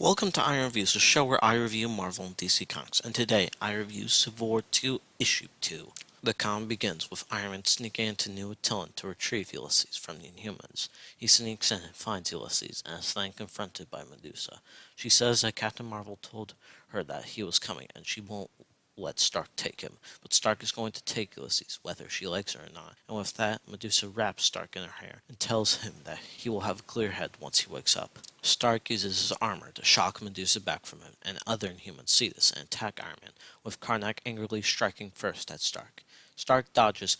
Welcome to I Reviews, a show where I review Marvel and DC Comics, and today I review Civil War 2, Issue 2. The comic begins with Iron Man sneaking into New Attilan to retrieve Ulysses from the Inhumans. He sneaks in and finds Ulysses, and is then confronted by Medusa. She says that Captain Marvel told her that he was coming, and she won't let Stark take him, but Stark is going to take Ulysses, whether she likes her or not. And with that, Medusa wraps Stark in her hair and tells him that he will have a clear head once he wakes up. Stark uses his armor to shock Medusa back from him, and other Inhumans see this and attack Iron Man, with Karnak angrily striking first at Stark. Stark dodges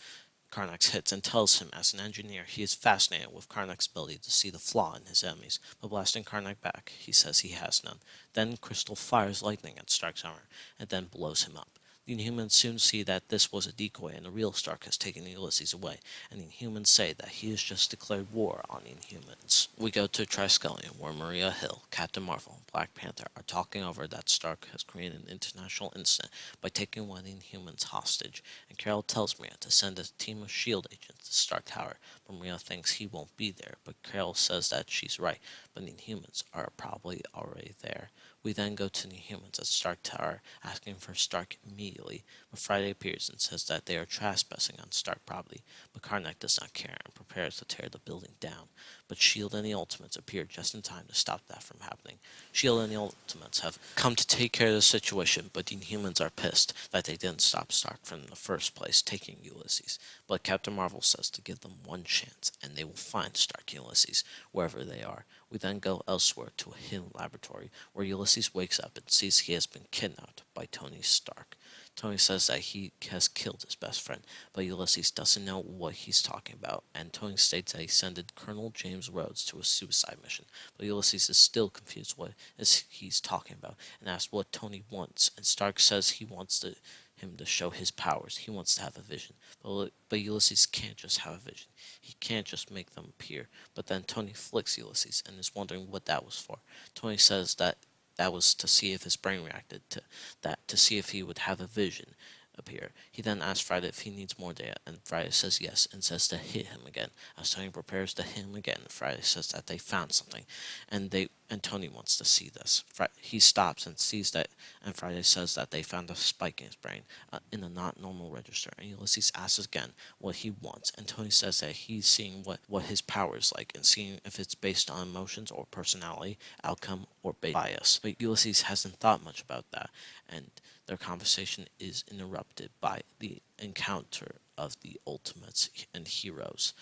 Karnak's hits and tells him as an engineer he is fascinated with Karnak's ability to see the flaw in his enemies, but blasting Karnak back, he says he has none. Then Crystal fires lightning at Stark's armor, and then blows him up. The Inhumans soon see that this was a decoy and the real Stark has taken Ulysses away, and the Inhumans say that he has just declared war on the Inhumans. We go to Triskelion, where Maria Hill, Captain Marvel, and Black Panther are talking over that Stark has created an international incident by taking one of the Inhumans hostage, and Carol tells Maria to send a team of S.H.I.E.L.D. agents to Stark Tower, but Maria thinks he won't be there, but Carol says that she's right, but the Inhumans are probably already there. We then go to the Inhumans at Stark Tower, asking for Stark immediately, but Friday appears and says that they are trespassing on Stark property, but Karnak does not care and prepares to tear the building down. But S.H.I.E.L.D. and the Ultimates appear just in time to stop that from happening. S.H.I.E.L.D. and the Ultimates have come to take care of the situation, but the Inhumans are pissed that they didn't stop Stark from in the first place taking Ulysses. But Captain Marvel says to give them one chance, and they will find Stark and Ulysses wherever they are. We then go elsewhere to a hidden laboratory, where Ulysses wakes up and sees he has been kidnapped by Tony Stark. Tony says that he has killed his best friend, but Ulysses doesn't know what he's talking about, and Tony states that he sent Colonel James Rhodes to a suicide mission, but Ulysses is still confused what he's talking about, and asks what Tony wants, and Stark says he wants him to show his powers. He wants to have a vision, but Ulysses can't just have a vision. He can't just make them appear. But then Tony flicks Ulysses and is wondering what that was for. Tony says that was to see if his brain reacted to that, to see if he would have a vision appear. He then asks Friday if he needs more data, and Friday says yes, and says to hit him again. As Tony prepares to hit him again, Friday says that they found something, and Tony wants to see this. He stops and sees that, and Friday says that they found a spike in his brain, in a not normal register, and Ulysses asks again what he wants, and Tony says that he's seeing what his power is like, and seeing if it's based on emotions or personality, outcome, or bias. But Ulysses hasn't thought much about that, and their conversation is interrupted by the encounter of the Ultimates and heroes.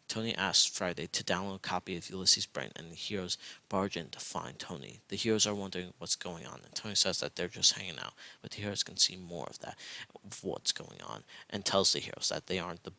Tony asks Friday to download a copy of Ulysses Brain, and the heroes barge in to find Tony. The heroes are wondering what's going on, and Tony says that they're just hanging out, but the heroes can see more of what's going on, and tells the heroes that they aren't the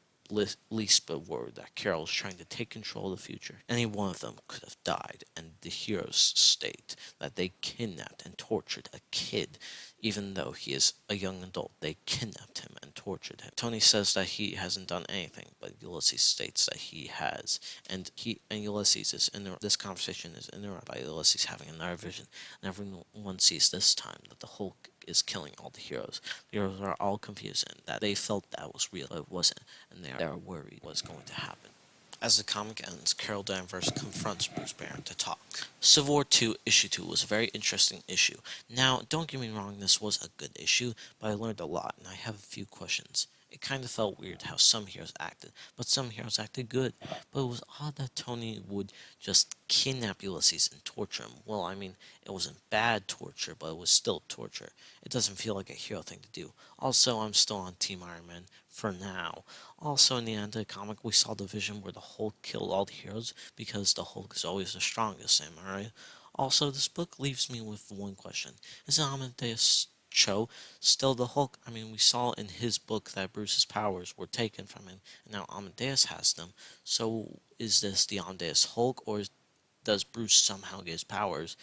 least bit worried that Carol is trying to take control of the future. Any one of them could have died, and the heroes state that they kidnapped and tortured a kid. Even though he is a young adult, they kidnapped him and tortured him. Tony says that he hasn't done anything, but Ulysses states that he has, and Ulysses is this conversation is interrupted by Ulysses having another vision, and everyone sees this time that the Hulk is killing all the heroes. The heroes are all confused and that they felt that was real, but it wasn't, and they are worried what's going to happen. As the comic ends, Carol Danvers confronts Bruce Banner to talk. Civil War 2 Issue 2 was a very interesting issue. Now, don't get me wrong, this was a good issue, but I learned a lot, and I have a few questions. It kind of felt weird how some heroes acted, but some heroes acted good. But it was odd that Tony would just kidnap Ulysses and torture him. Well, I mean, it wasn't bad torture, but it was still torture. It doesn't feel like a hero thing to do. Also, I'm still on Team Iron Man for now. Also, in the end of the comic, we saw the vision where the Hulk killed all the heroes because the Hulk is always the strongest, am I right? Also, this book leaves me with one question. Is Amadeus Cho still the Hulk? I mean, we saw in his book that Bruce's powers were taken from him, and now Amadeus has them. So, is this the Amadeus Hulk, or does Bruce somehow get his powers?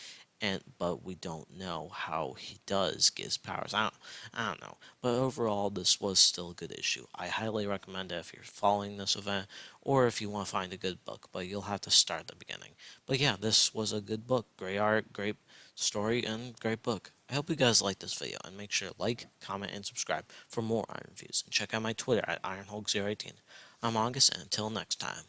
But we don't know how he does get his powers. I don't know. But overall, this was still a good issue. I highly recommend it if you're following this event, or if you want to find a good book, but you'll have to start at the beginning. But yeah, this was a good book. Great art, great story, and great book. I hope you guys liked this video, and make sure to like, comment, and subscribe for more Iron Reviews. And check out my Twitter at IronHulk018. I'm August, and until next time.